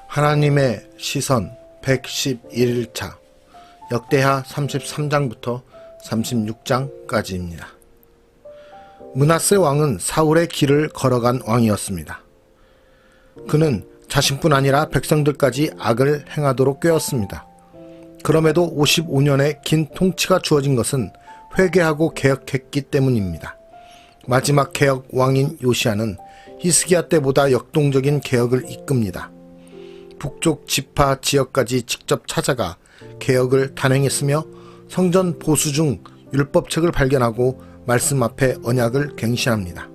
하나님의 시선 111차 역대하 33장부터 36장까지입니다. 므낫세 왕은 사울의 길을 걸어간 왕이었습니다. 그는 자신뿐 아니라 백성들까지 악을 행하도록 꾀었습니다. 그럼에도 55년의 긴 통치가 주어진 것은 회개하고 개혁했기 때문입니다. 마지막 개혁 왕인 요시야는 히스기야 때보다 역동적인 개혁을 이끕니다. 북쪽 지파 지역까지 직접 찾아가 개혁을 단행했으며 성전 보수 중 율법책을 발견하고 말씀 앞에 언약을 갱신합니다.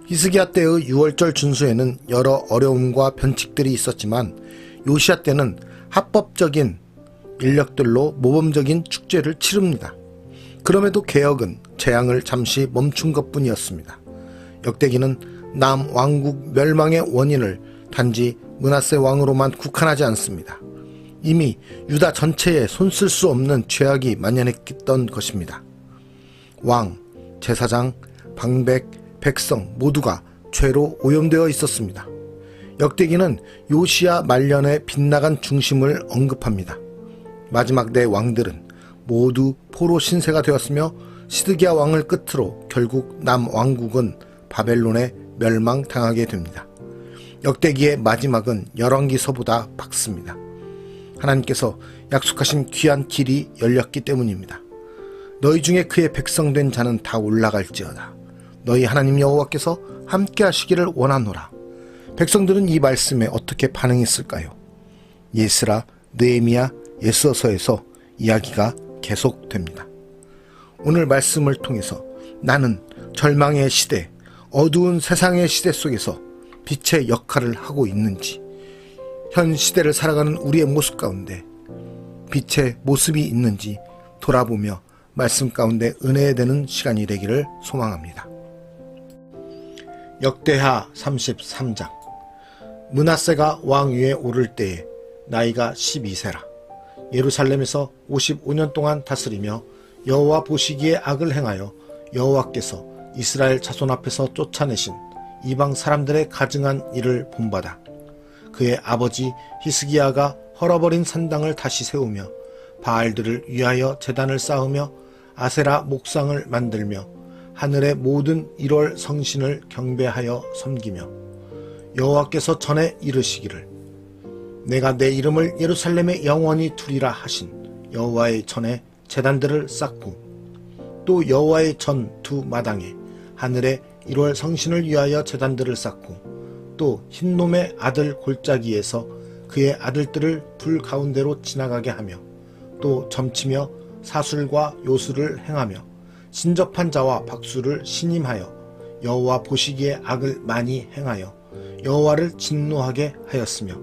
히스기야 때의 유월절 준수에는 여러 어려움과 변칙들이 있었지만 요시야 때는 합법적인 인력들로 모범적인 축제를 치릅니다. 그럼에도 개혁은 재앙을 잠시 멈춘 것뿐이었습니다. 역대기는 남왕국 멸망의 원인을 단지 므낫세 왕으로만 국한하지 않습니다. 이미 유다 전체에 손쓸 수 없는 죄악이 만연했던 것입니다. 왕, 제사장, 방백, 백성 모두가 죄로 오염되어 있었습니다. 역대기는 요시야 말년의 빗나간 중심을 언급합니다. 마지막 네 왕들은 모두 포로 신세가 되었으며 시드기야 왕을 끝으로 결국 남왕국은 바벨론에 멸망당하게 됩니다. 역대기의 마지막은 열왕기서보다 밝습니다. 하나님께서 약속하신 귀한 길이 열렸기 때문입니다. 너희 중에 그의 백성된 자는 다 올라갈지어다. 너희 하나님 여호와께서 함께 하시기를 원하노라. 백성들은 이 말씀에 어떻게 반응했을까요? 예스라, 느헤미야, 에스더서에서 이야기가 계속됩니다. 오늘 말씀을 통해서 나는 절망의 시대, 어두운 세상의 시대 속에서 빛의 역할을 하고 있는지, 현 시대를 살아가는 우리의 모습 가운데 빛의 모습이 있는지 돌아보며 말씀 가운데 은혜되는 시간이 되기를 소망합니다. 역대하 33장. 므낫세가 왕 위에 오를 때에 나이가 12세라. 예루살렘에서 55년 동안 다스리며 여호와 보시기에 악을 행하여 여호와께서 이스라엘 자손 앞에서 쫓아내신 이방 사람들의 가증한 일을 본받아 그의 아버지 히스기야가 헐어버린 산당을 다시 세우며 바알들을 위하여 제단을 쌓으며 아세라 목상을 만들며 하늘의 모든 1월 성신을 경배하여 섬기며 여호와께서 전에 이르시기를 내가 내 이름을 예루살렘에 영원히 두리라 하신 여호와의 전에 제단들을 쌓고 또 여호와의 전 두 마당에 하늘의 1월 성신을 위하여 제단들을 쌓고 또 흰놈의 아들 골짜기에서 그의 아들들을 불 가운데로 지나가게 하며 또 점치며 사술과 요술을 행하며 신접한 자와 박수를 신임하여 여호와 보시기에 악을 많이 행하여 여호와를 진노하게 하였으며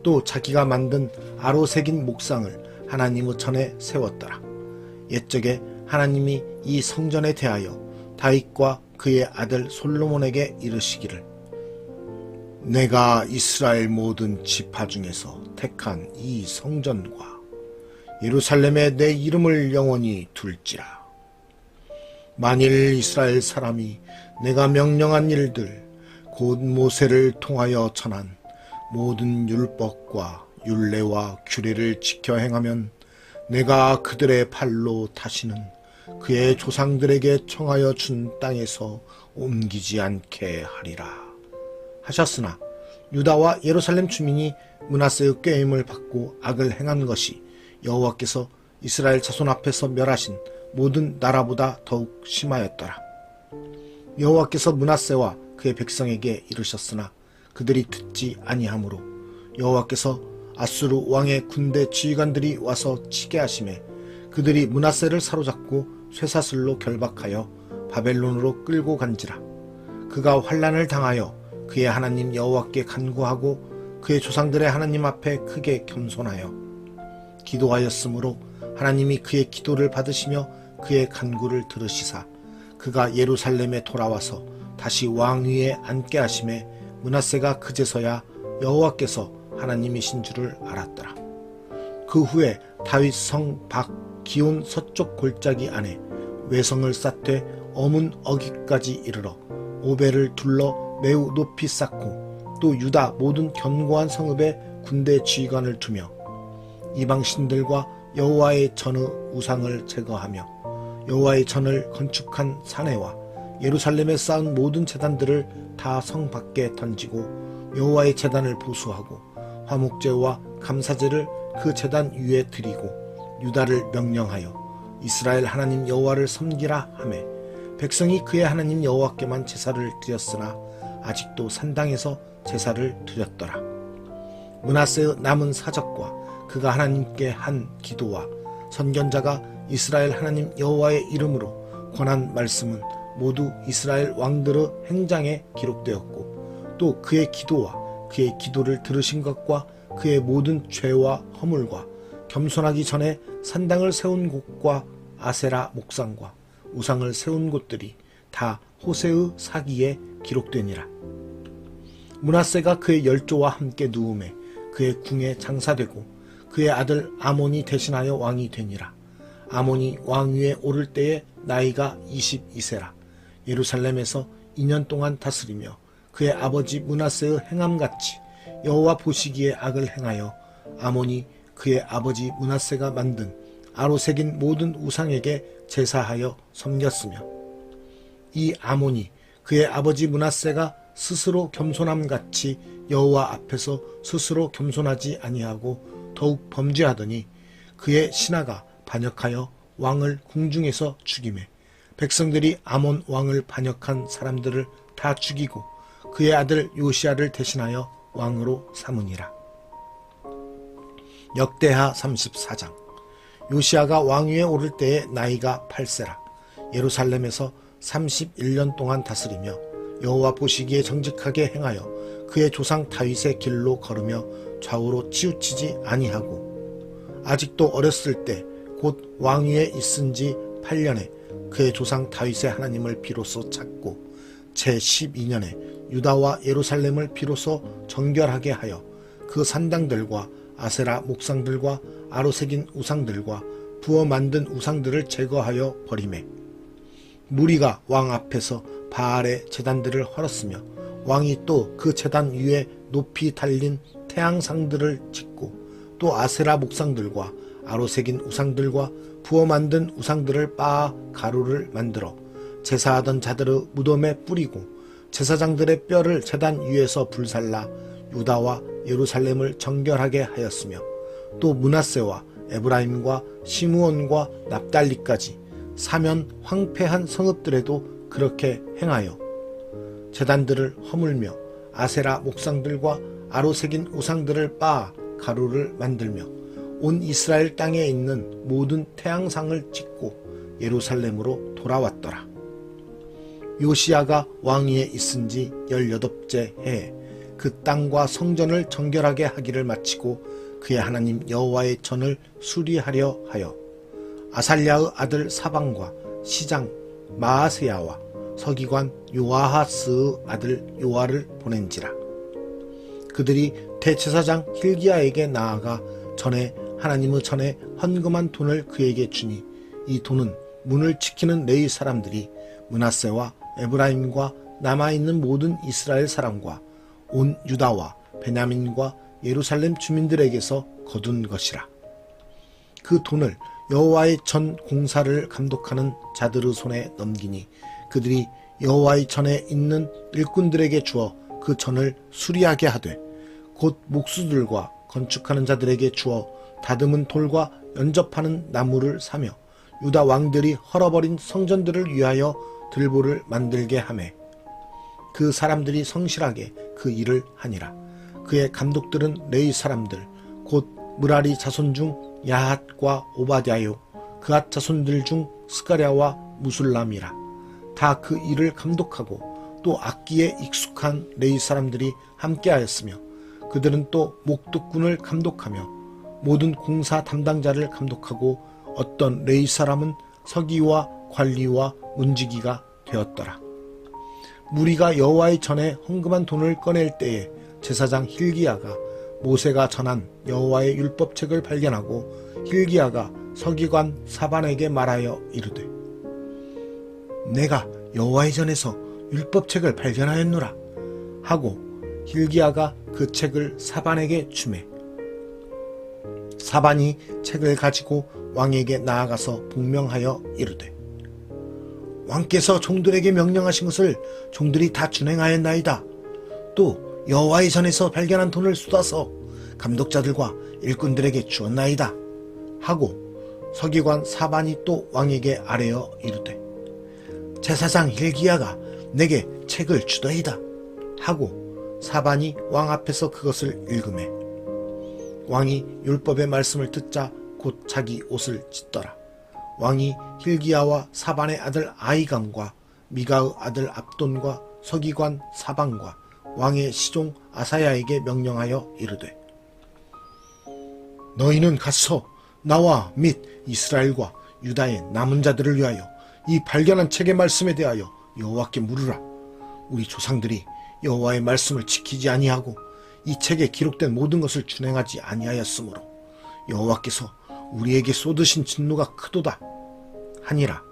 또 자기가 만든 아로 새긴 목상을 하나님의 전에 세웠더라. 옛적에 하나님이 이 성전에 대하여 다윗과 그의 아들 솔로몬에게 이르시기를 내가 이스라엘 모든 지파 중에서 택한 이 성전과 예루살렘에 내 이름을 영원히 둘지라. 만일 이스라엘 사람이 내가 명령한 일들 곧 모세를 통하여 전한 모든 율법과 율례와 규례를 지켜 행하면 내가 그들의 발로 다시는 그의 조상들에게 청하여 준 땅에서 옮기지 않게 하리라 하셨으나 유다와 예루살렘 주민이 므낫세의 꾀임을 받고 악을 행한 것이 여호와께서 이스라엘 자손 앞에서 멸하신 모든 나라보다 더욱 심하였더라. 여호와께서 므낫세와 그의 백성에게 이르셨으나 그들이 듣지 아니하므로 여호와께서 아수르 왕의 군대 지휘관들이 와서 치게 하심에 그들이 므낫세를 사로잡고 쇠사슬로 결박하여 바벨론으로 끌고 간지라. 그가 환난을 당하여 그의 하나님 여호와께 간구하고 그의 조상들의 하나님 앞에 크게 겸손하여 기도하였으므로 하나님이 그의 기도를 받으시며 그의 간구를 들으시사 그가 예루살렘에 돌아와서 다시 왕 위에 앉게 하심에 므낫세가 그제서야 여호와께서 하나님이신 줄을 알았더라. 그 후에 다윗 성 밖 기온 서쪽 골짜기 안에 외성을 쌓되 어문 어기까지 이르러 오벨을 둘러 매우 높이 쌓고 또 유다 모든 견고한 성읍에 군대 지휘관을 두며 이방 신들과 여호와의 전의 우상을 제거하며 여호와의 전을 건축한 사내와 예루살렘에 쌓은 모든 제단들을 다 성 밖에 던지고 여호와의 제단을 보수하고 화목제와 감사제를 그 제단 위에 드리고 유다를 명령하여 이스라엘 하나님 여호와를 섬기라 하매 백성이 그의 하나님 여호와께만 제사를 드렸으나 아직도 산당에서 제사를 드렸더라. 므낫세의 남은 사적과 그가 하나님께 한 기도와 선견자가 이스라엘 하나님 여호와의 이름으로 권한 말씀은 모두 이스라엘 왕들의 행장에 기록되었고 또 그의 기도와 그의 기도를 들으신 것과 그의 모든 죄와 허물과 겸손하기 전에 산당을 세운 곳과 아세라 목상과 우상을 세운 곳들이 다 호세의 사기에 기록되니라. 므낫세가 그의 열조와 함께 누움에 그의 궁에 장사되고 그의 아들 아몬이 대신하여 왕이 되니라. 아몬이 왕위에 오를 때에 나이가 22세라. 예루살렘에서 2년 동안 다스리며 그의 아버지 므낫세의 행함같이 여호와 보시기에 악을 행하여 아몬이 그의 아버지 므낫세가 만든 아로 새긴 모든 우상에게 제사하여 섬겼으며 이 아몬이 그의 아버지 므낫세가 스스로 겸손함같이 여호와 앞에서 스스로 겸손하지 아니하고 더욱 범죄하더니 그의 신하가 반역하여 왕을 궁중에서 죽이매 백성들이 아몬 왕을 반역한 사람들을 다 죽이고 그의 아들 요시야를 대신하여 왕으로 삼으니라. 역대하 34장. 요시야가 왕위에 오를 때에 나이가 8세라. 예루살렘에서 31년 동안 다스리며 여호와 보시기에 정직하게 행하여 그의 조상 다윗의 길로 걸으며 좌우로 치우치지 아니하고 아직도 어렸을 때 곧 왕위에 있은 지 8년에 그의 조상 다윗의 하나님을 비로소 찾고 제12년에 유다와 예루살렘을 비로소 정결하게 하여 그 산당들과 아세라 목상들과 아로 새긴 우상들과 부어 만든 우상들을 제거하여 버리매 무리가 왕 앞에서 바알의 제단들을 헐었으며 왕이 또 그 제단 위에 높이 달린 태양상들을 짓고 또 아세라 목상들과 아로 새긴 우상들과 부어 만든 우상들을 빻아 가루를 만들어 제사하던 자들의 무덤에 뿌리고 제사장들의 뼈를 제단 위에서 불살라 유다와 예루살렘을 정결하게 하였으며 또 므낫세와 에브라임과 시므온과 납달리까지 사면 황폐한 성읍들에도 그렇게 행하여 제단들을 허물며 아세라 목상들과 아로 새긴 우상들을 빻아 가루를 만들며 온 이스라엘 땅에 있는 모든 태양상을 찍고 예루살렘으로 돌아왔더라. 요시야가 왕위에 있은 지 18째 해에 그 땅과 성전을 정결하게 하기를 마치고 그의 하나님 여호와의 전을 수리하려 하여 아살랴의 아들 사방과 시장 마아세야와 서기관 요아하스의 아들 요아를 보낸지라. 그들이 대제사장 hil기야에게 나아가 전에 하나님의 전에 헌금한 돈을 그에게 주니 이 돈은 문을 지키는 레위 사람들이 므낫세와 에브라임과 남아있는 모든 이스라엘 사람과 온 유다와 베냐민과 예루살렘 주민들에게서 거둔 것이라. 그 돈을 여호와의 전 공사를 감독하는 자들의 손에 넘기니 그들이 여호와의 전에 있는 일꾼들에게 주어 그 전을 수리하게 하되 곧 목수들과 건축하는 자들에게 주어 다듬은 돌과 연접하는 나무를 사며 유다 왕들이 헐어버린 성전들을 위하여 들보를 만들게 하매 그 사람들이 성실하게 그 일을 하니라. 그의 감독들은 레위 사람들 곧 므라리 자손 중 야핫과 오바댜요 그앗 자손들 중 스가랴와 무술람이라. 다 그 일을 감독하고 또 악기에 익숙한 레위 사람들이 함께하였으며 그들은 또 목독군을 감독하며 모든 공사 담당자를 감독하고 어떤 레위 사람은 서기와 관리와 문지기가 되었더라. 무리가 여호와의 전에 헌금한 돈을 꺼낼 때에 제사장 hil기야가 모세가 전한 여호와의 율법책을 발견하고 hil기야가 서기관 사반에게 말하여 이르되 내가 여호와의 전에서 율법책을 발견하였노라 하고 hil기야가 그 책을 사반에게 주매 사반이 책을 가지고 왕에게 나아가서 복명하여 이르되 왕께서 종들에게 명령하신 것을 종들이 다 준행하였나이다. 또 여호와의 전에서 발견한 돈을 쏟아서 감독자들과 일꾼들에게 주었나이다 하고 서기관 사반이 또 왕에게 아뢰어 이르되 제사장 hil기야가 내게 책을 주더이다 하고 사반이 왕 앞에서 그것을 읽으매 왕이 율법의 말씀을 듣자 곧 자기 옷을 찢더라. 왕이 hil기야와 사반의 아들 아히감과 미가의 아들 압돈과 서기관 사반과 왕의 시종 아사야에게 명령하여 이르되 너희는 가서 나와 및 이스라엘과 유다의 남은 자들을 위하여 이 발견한 책의 말씀에 대하여 여호와께 물으라. 우리 조상들이 여호와의 말씀을 지키지 아니하고 이 책에 기록된 모든 것을 준행하지 아니하였으므로 여호와께서 우리에게 쏟으신 진노가 크도다 하니라.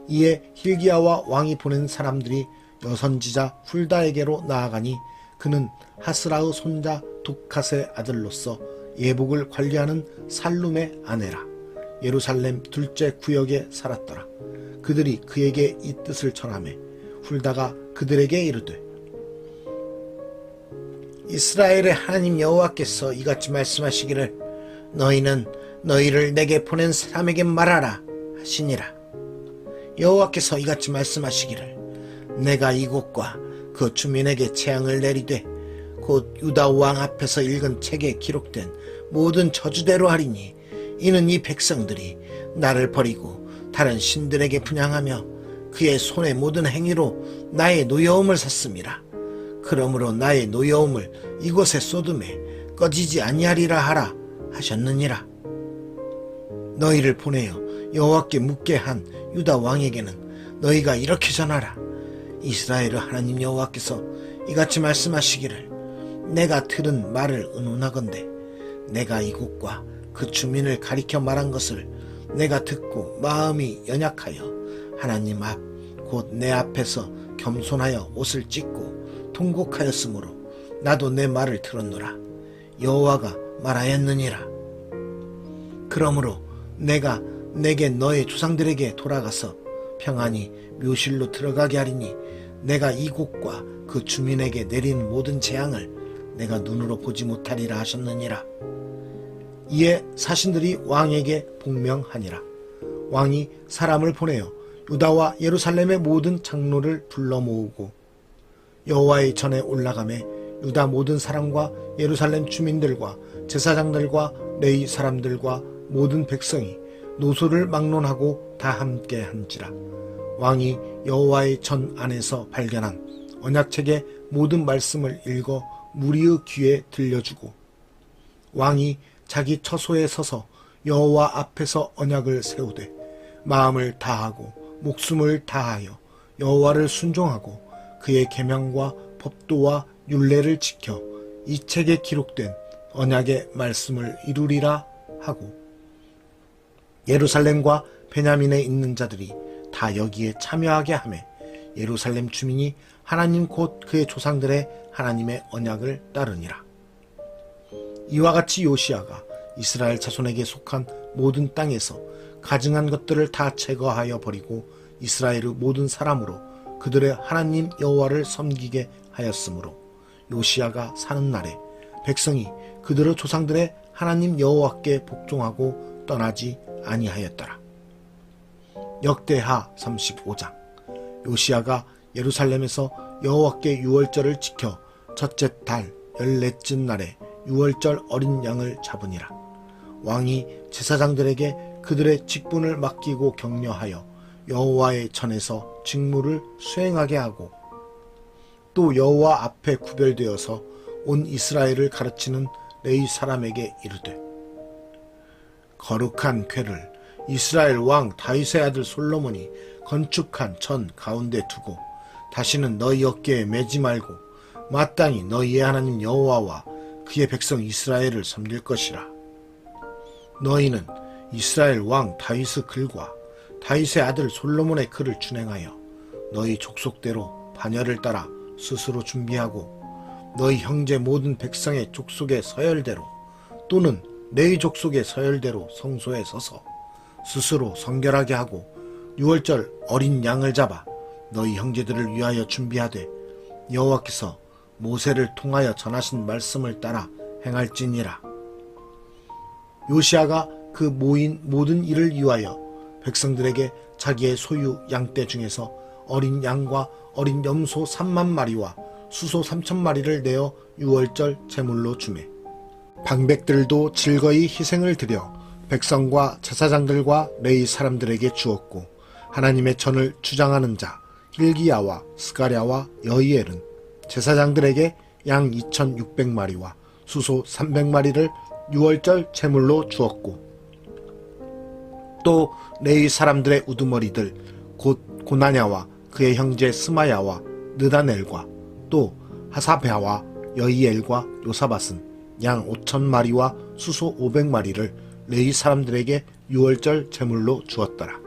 이에 hil기야와 왕이 보낸 사람들이 여선지자 훌다에게로 나아가니 그는 하스라의 손자 독갓의 아들로서 예복을 관리하는 살룸의 아내라. 예루살렘 둘째 구역에 살았더라. 그들이 그에게 이 뜻을 전하매 훌다가 그들에게 이르되 이스라엘의 하나님 여호와께서 이같이 말씀하시기를 너희는 너희를 내게 보낸 사람에게 말하라 하시니라. 여호와께서 이같이 말씀하시기를 내가 이곳과 그 주민에게 재앙을 내리되 곧 유다 왕 앞에서 읽은 책에 기록된 모든 저주대로 하리니 이는 이 백성들이 나를 버리고 다른 신들에게 분향하며 그의 손의 모든 행위로 나의 노여움을 샀음이라. 그러므로 나의 노여움을 이곳에 쏟음에 꺼지지 아니하리라 하라 하셨느니라. 너희를 보내어 여호와께 묻게 한 유다 왕에게는 너희가 이렇게 전하라. 이스라엘의 하나님 여호와께서 이같이 말씀하시기를 내가 들은 말을 의논하건대 내가 이곳과 그 주민을 가리켜 말한 것을 내가 듣고 마음이 연약하여 하나님 앞 곧 내 앞에서 겸손하여 옷을 찢고 통곡하였으므로 나도 내 말을 들었노라. 여호와가 말하였느니라. 그러므로 내가 내게 너의 조상들에게 돌아가서 평안히 묘실로 들어가게 하리니 내가 이곳과 그 주민에게 내린 모든 재앙을 내가 눈으로 보지 못하리라 하셨느니라. 이에 사신들이 왕에게 복명하니라. 왕이 사람을 보내어 유다와 예루살렘의 모든 장로를 불러 모으고 여호와의 전에 올라가매 유다 모든 사람과 예루살렘 주민들과 제사장들과 레위 사람들과 모든 백성이 노소를 막론하고 다 함께 한지라. 왕이 여호와의 전 안에서 발견한 언약책의 모든 말씀을 읽어 무리의 귀에 들려주고 왕이 자기 처소에 서서 여호와 앞에서 언약을 세우되 마음을 다하고 목숨을 다하여 여호와를 순종하고 그의 계명과 법도와 율례를 지켜 이 책에 기록된 언약의 말씀을 이루리라 하고 예루살렘과 베냐민에 있는 자들이 다 여기에 참여하게 하매 예루살렘 주민이 하나님 곧 그의 조상들의 하나님의 언약을 따르니라. 이와 같이 요시야가 이스라엘 자손에게 속한 모든 땅에서 가증한 것들을 다 제거하여 버리고 이스라엘의 모든 사람으로 그들의 하나님 여호와를 섬기게 하였으므로 요시야가 사는 날에 백성이 그들의 조상들의 하나님 여호와께 복종하고 떠나지 아니하였더라. 역대하 35장. 요시야가 예루살렘에서 여호와께 유월절을 지켜 첫째 달 14쯤 날에 유월절 어린 양을 잡으니라. 왕이 제사장들에게 그들의 직분을 맡기고 격려하여 여호와의 전에서 직무를 수행하게 하고 또 여호와 앞에 구별되어서 온 이스라엘을 가르치는 레위 사람에게 이르되 거룩한 궤를 이스라엘 왕 다윗의 아들 솔로몬이 건축한 전 가운데 두고 다시는 너희 어깨에 매지 말고 마땅히 너희의 하나님 여호와와 그의 백성 이스라엘을 섬길 것이라. 너희는 이스라엘 왕 다윗의 글과 다윗의 아들 솔로몬의 글을 준행하여 너희 족속대로 반열을 따라 스스로 준비하고 너희 형제 모든 백성의 족속의 서열대로 또는 레위 족속의 서열대로 성소에 서서 스스로 성결하게 하고 유월절 어린 양을 잡아 너희 형제들을 위하여 준비하되 여호와께서 모세를 통하여 전하신 말씀을 따라 행할지니라. 요시야가 그 모인 모든 일을 위하여 백성들에게 자기의 소유 양떼 중에서 어린 양과 어린 염소 3만 마리와 수소 3천 마리를 내어 유월절 제물로 주매 방백들도 즐거이 희생을 드려 백성과 제사장들과 레위 사람들에게 주었고 하나님의 전을 주장하는 자 hil기야와 스가랴와 여히엘은 제사장들에게 양 2,600마리와 수소 300마리를 유월절 제물로 주었고 또 레위 사람들의 우두머리들 곧 고나냐와 그의 형제 스마야와 느다넬과 또 하사베아와 여히엘과 요사밧은 양 5,000마리와 수소 500마리를 레위 사람들에게 유월절 제물로 주었더라.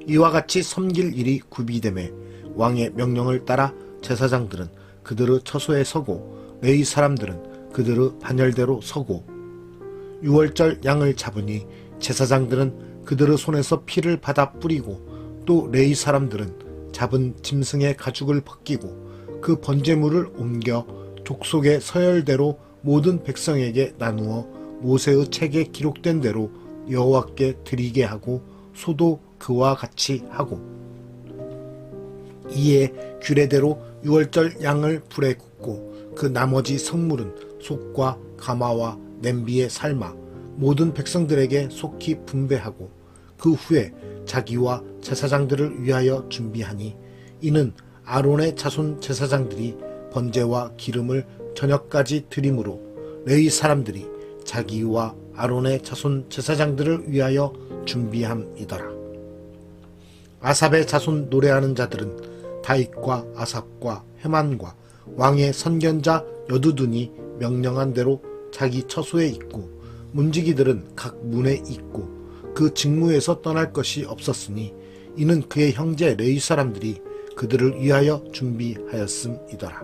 이와 같이 섬길 일이 구비되매 왕의 명령을 따라 제사장들은 그들의 처소에 서고 레위 사람들은 그들의 반열대로 서고 유월절 양을 잡으니 제사장들은 그들의 손에서 피를 받아 뿌리고 또 레위 사람들은 잡은 짐승의 가죽을 벗기고 그 번제물을 옮겨 족속의 서열대로 모든 백성에게 나누어 모세의 책에 기록된 대로 여호와께 드리게 하고 소도 그와 같이 하고 이에 규례대로 유월절 양을 불에 굽고 그 나머지 성물은 속과 가마와 냄비에 삶아 모든 백성들에게 속히 분배하고 그 후에 자기와 제사장들을 위하여 준비하니 이는 아론의 자손 제사장들이 번제와 기름을 저녁까지 드림으로 레위 사람들이 자기와 아론의 자손 제사장들을 위하여 준비함이더라. 아삽의 자손 노래하는 자들은 다윗과 아삽과 헤만과 왕의 선견자 여두둔이 명령한 대로 자기 처소에 있고 문지기들은 각 문에 있고 그 직무에서 떠날 것이 없었으니 이는 그의 형제 레위 사람들이 그들을 위하여 준비하였음이더라.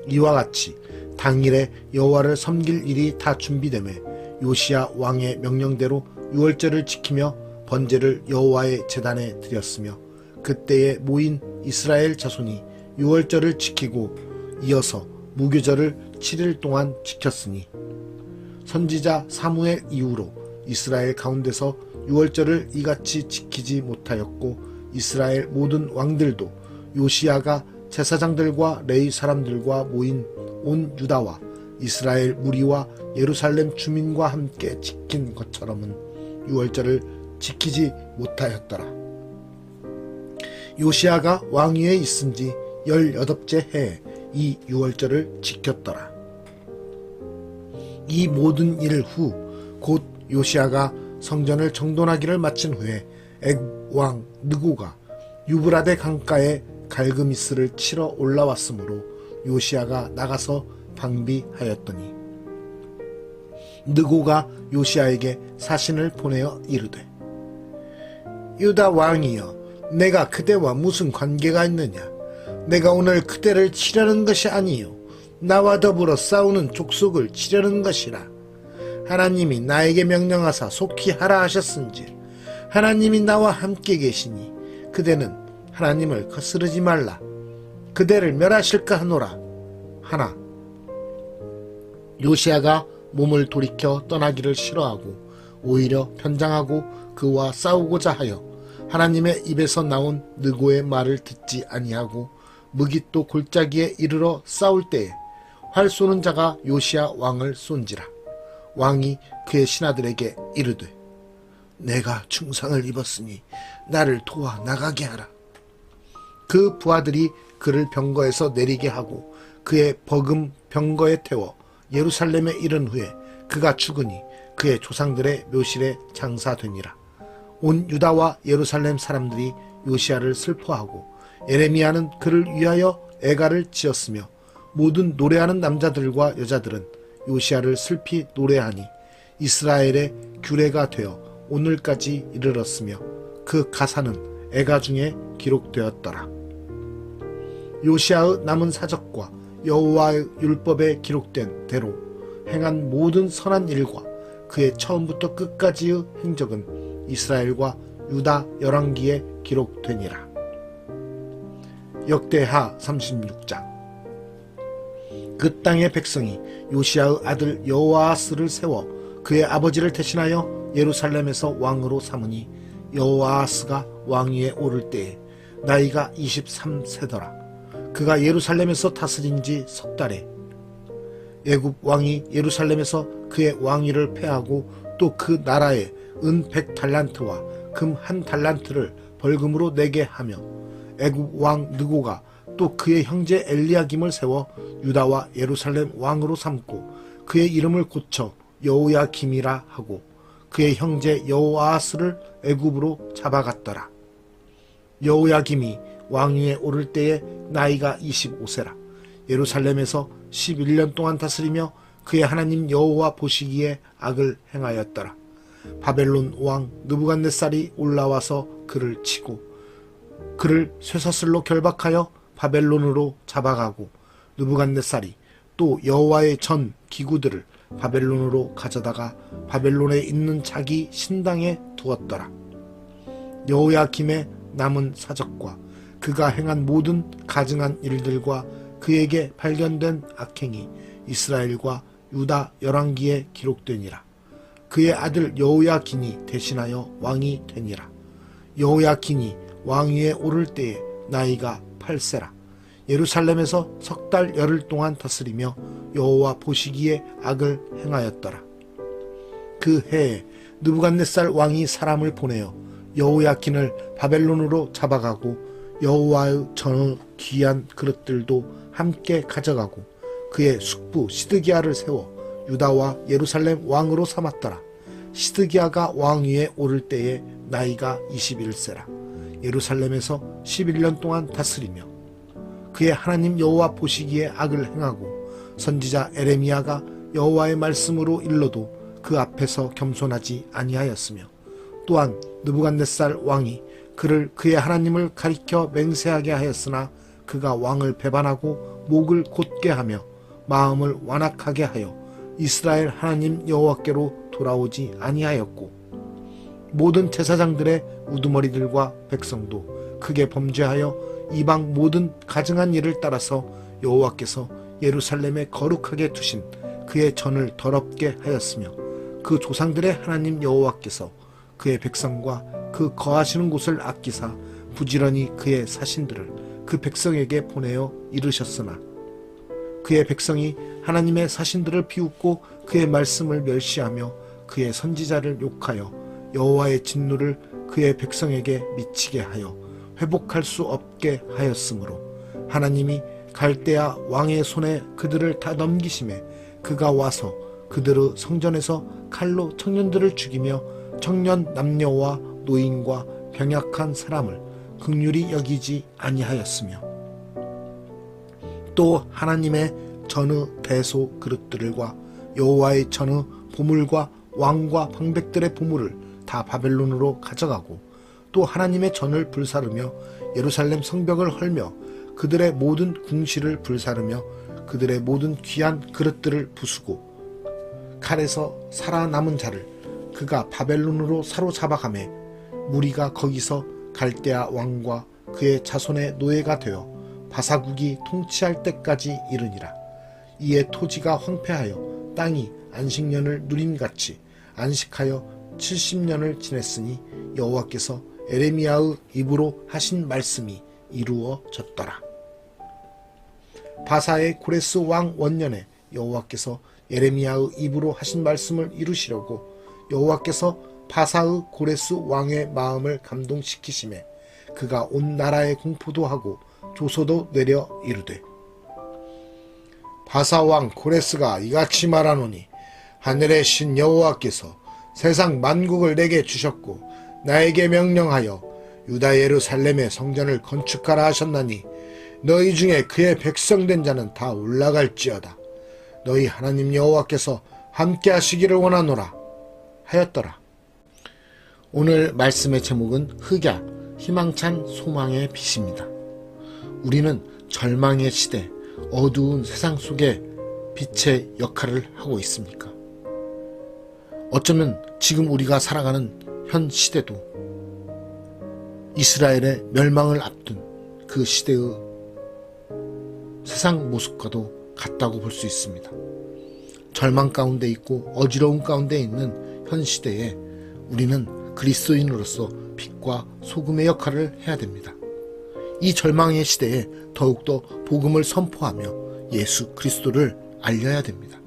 이와 같이 당일에 여호와를 섬길 일이 다 준비되매 요시야 왕의 명령대로 유월절을 지키며 번제를 여호와의 제단에 드렸으며 그때에 모인 이스라엘 자손이 유월절을 지키고 이어서 무교절을 7일 동안 지켰으니 선지자 사무엘 이후로 이스라엘 가운데서 유월절을 이같이 지키지 못하였고 이스라엘 모든 왕들도 요시야가 제사장들과 레위 사람들과 모인 온 유다와 이스라엘 무리와 예루살렘 주민과 함께 지킨 것처럼은 유월절을 지키지 못하였더라. 요시야가 왕위에 있은 지 18째 해에 이 유월절을 지켰더라. 이 모든 일 후 곧 요시야가 성전을 정돈하기를 마친 후에 액왕 느고가 유브라데 강가에 갈그미스를 치러 올라왔으므로 요시야가 나가서 방비하였더니 느고가 요시야에게 사신을 보내어 이르되 유다 왕이여 내가 그대와 무슨 관계가 있느냐 내가 오늘 그대를 치려는 것이 아니요 나와 더불어 싸우는 족속을 치려는 것이라 하나님이 나에게 명령하사 속히 하라 하셨은지 하나님이 나와 함께 계시니 그대는 하나님을 거스르지 말라 그대를 멸하실까 하노라 하나 요시야가 몸을 돌이켜 떠나기를 싫어하고 오히려 편장하고 그와 싸우고자 하여 하나님의 입에서 나온 느고의 말을 듣지 아니하고 무깃도 골짜기에 이르러 싸울 때에 활 쏘는 자가 요시야 왕을 쏜지라 왕이 그의 신하들에게 이르되 내가 중상을 입었으니 나를 도와 나가게 하라. 그 부하들이 그를 병거에서 내리게 하고 그의 버금 병거에 태워 예루살렘에 이른 후에 그가 죽으니 그의 조상들의 묘실에 장사되니라. 온 유다와 예루살렘 사람들이 요시야를 슬퍼하고 에레미야는 그를 위하여 애가를 지었으며 모든 노래하는 남자들과 여자들은 요시야를 슬피 노래하니 이스라엘의 규례가 되어 오늘까지 이르렀으며 그 가사는 애가 중에 기록되었더라. 요시야의 남은 사적과 여호와의 율법에 기록된 대로 행한 모든 선한 일과 그의 처음부터 끝까지의 행적은 이스라엘과 유다 열왕기에 기록되니라. 역대하 36장. 그 땅의 백성이 요시야의 아들 여호아하스를 세워 그의 아버지를 대신하여 예루살렘에서 왕으로 삼으니 여호아하스가 왕위에 오를 때에 나이가 23세더라. 그가 예루살렘에서 다스린 지 석 달에 애굽 왕이 예루살렘에서 그의 왕위를 폐하고 또 그 나라에 은 100달란트와 금 1달란트를 벌금으로 내게 하며 애굽 왕 느고가 또 그의 형제 엘리야김을 세워 유다와 예루살렘 왕으로 삼고 그의 이름을 고쳐 여호야김이라 하고 그의 형제 여호아하스를 애굽으로 잡아갔더라. 여호야김이 왕위에 오를 때에 나이가 25세라. 예루살렘에서 11년 동안 다스리며 그의 하나님 여호와 보시기에 악을 행하였더라. 바벨론 왕 느부갓네살이 올라와서 그를 치고 그를 쇠사슬로 결박하여 바벨론으로 잡아가고 느부갓네살이 또 여호와의 전 기구들을 바벨론으로 가져다가 바벨론에 있는 자기 신당에 두었더라. 여호야김의 남은 사적과 그가 행한 모든 가증한 일들과 그에게 발견된 악행이 이스라엘과 유다 열왕기에 기록되니라. 그의 아들 여호야긴이 대신하여 왕이 되니라. 여호야긴이 왕위에 오를 때에 나이가 8세라. 예루살렘에서 석 달 열흘 동안 다스리며 여호와 보시기에 악을 행하였더라. 그 해에 느부갓네살 왕이 사람을 보내어 여호야긴을 바벨론으로 잡아가고 여호와의 전의 귀한 그릇들도 함께 가져가고 그의 숙부 시드기야를 세워 유다와 예루살렘 왕으로 삼았더라. 시드기야가 왕위에 오를 때에 나이가 21세라. 예루살렘에서 11년 동안 다스리며 그의 하나님 여호와 보시기에 악을 행하고 선지자 에레미야가 여호와의 말씀으로 일러도 그 앞에서 겸손하지 아니하였으며 또한 느부갓네살 왕이 그를 그의 하나님을 가리켜 맹세하게 하였으나 그가 왕을 배반하고 목을 곧게 하며 마음을 완악하게 하여 이스라엘 하나님 여호와께로 돌아오지 아니하였고 모든 제사장들의 우두머리들과 백성도 크게 범죄하여 이방 모든 가증한 일을 따라서 여호와께서 예루살렘에 거룩하게 두신 그의 전을 더럽게 하였으며 그 조상들의 하나님 여호와께서 그의 백성과 그 거하시는 곳을 아끼사 부지런히 그의 사신들을 그 백성에게 보내어 이르셨으나 그의 백성이 하나님의 사신들을 비웃고 그의 말씀을 멸시하며 그의 선지자를 욕하여 여호와의 진노를 그의 백성에게 미치게 하여 회복할 수 없게 하였으므로 하나님이 갈대아 왕의 손에 그들을 다 넘기심에 그가 와서 그들의 성전에서 칼로 청년들을 죽이며 청년 남녀와 노인과 병약한 사람을 긍휼히 여기지 아니하였으며 또 하나님의 전의 대소 그릇들과 여호와의 전의 보물과 왕과 방백들의 보물을 다 바벨론으로 가져가고 또 하나님의 전을 불사르며 예루살렘 성벽을 헐며 그들의 모든 궁실을 불사르며 그들의 모든 귀한 그릇들을 부수고 칼에서 살아남은 자를 그가 바벨론으로 사로잡아가매 무리가 거기서 갈대아 왕과 그의 자손의 노예가 되어 바사국이 통치할 때까지 이르니라. 이에 토지가 황폐하여 땅이 안식년을 누림같이 안식하여 70년을 지냈으니 여호와께서 에레미야의 입으로 하신 말씀이 이루어졌더라. 바사의 고레스 왕 원년에 여호와께서 에레미야의 입으로 하신 말씀을 이루시려고 여호와께서 바사의 고레스 왕의 마음을 감동시키심에 그가 온 나라에 공포도 하고 조서도 내려 이르되 바사 왕 고레스가 이같이 말하노니 하늘의 신 여호와께서 세상 만국을 내게 주셨고 나에게 명령하여 유다 예루살렘의 성전을 건축하라 하셨나니 너희 중에 그의 백성된 자는 다 올라갈지어다. 너희 하나님 여호와께서 함께 하시기를 원하노라 하였더라. 오늘 말씀의 제목은 흑야 희망찬 소망의 빛입니다. 우리는 절망의 시대, 어두운 세상 속에 빛의 역할을 하고 있습니까? 어쩌면 지금 우리가 살아가는 현 시대도 이스라엘의 멸망을 앞둔 그 시대의 세상 모습과도 같다고 볼 수 있습니다. 절망 가운데 있고 어지러움 가운데 있는 현 시대에 우리는 그리스도인으로서 빛과 소금의 역할을 해야 됩니다. 이 절망의 시대에 더욱더 복음을 선포하며 예수 그리스도를 알려야 됩니다.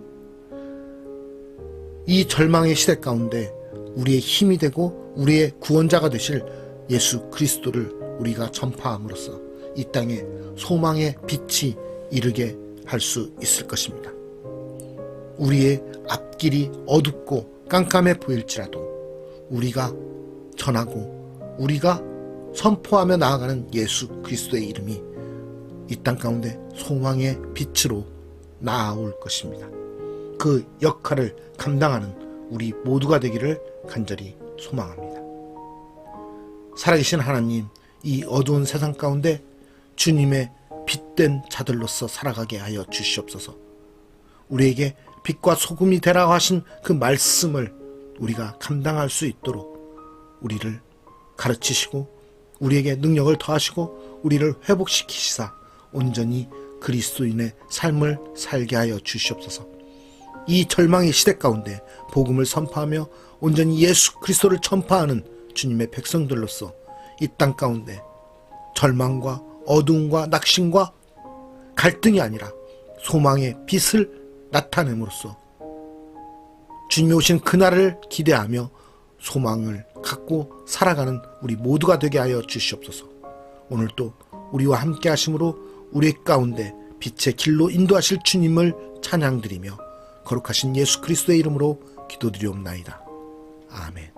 이 절망의 시대 가운데 우리의 힘이 되고 우리의 구원자가 되실 예수 그리스도를 우리가 전파함으로써 이 땅에 소망의 빛이 이르게 할 수 있을 것입니다. 우리의 앞길이 어둡고 깜깜해 보일지라도 우리가 전하고 우리가 선포하며 나아가는 예수 그리스도의 이름이 이 땅 가운데 소망의 빛으로 나아올 것입니다. 그 역할을 감당하는 우리 모두가 되기를 간절히 소망합니다. 살아계신 하나님, 이 어두운 세상 가운데 주님의 빛된 자들로서 살아가게 하여 주시옵소서. 우리에게 빛과 소금이 되라고 하신 그 말씀을 우리가 감당할 수 있도록 우리를 가르치시고 우리에게 능력을 더하시고 우리를 회복시키시사 온전히 그리스도인의 삶을 살게 하여 주시옵소서. 이 절망의 시대 가운데 복음을 선포하며 온전히 예수 그리스도를 전파하는 주님의 백성들로서 이 땅 가운데 절망과 어두움과 낙심과 갈등이 아니라 소망의 빛을 나타냄으로써 주님이 오신 그날을 기대하며 소망을 갖고 살아가는 우리 모두가 되게 하여 주시옵소서. 오늘도 우리와 함께 하심으로 우리 가운데 빛의 길로 인도하실 주님을 찬양드리며 거룩하신 예수 그리스도의 이름으로 기도드리옵나이다. 아멘.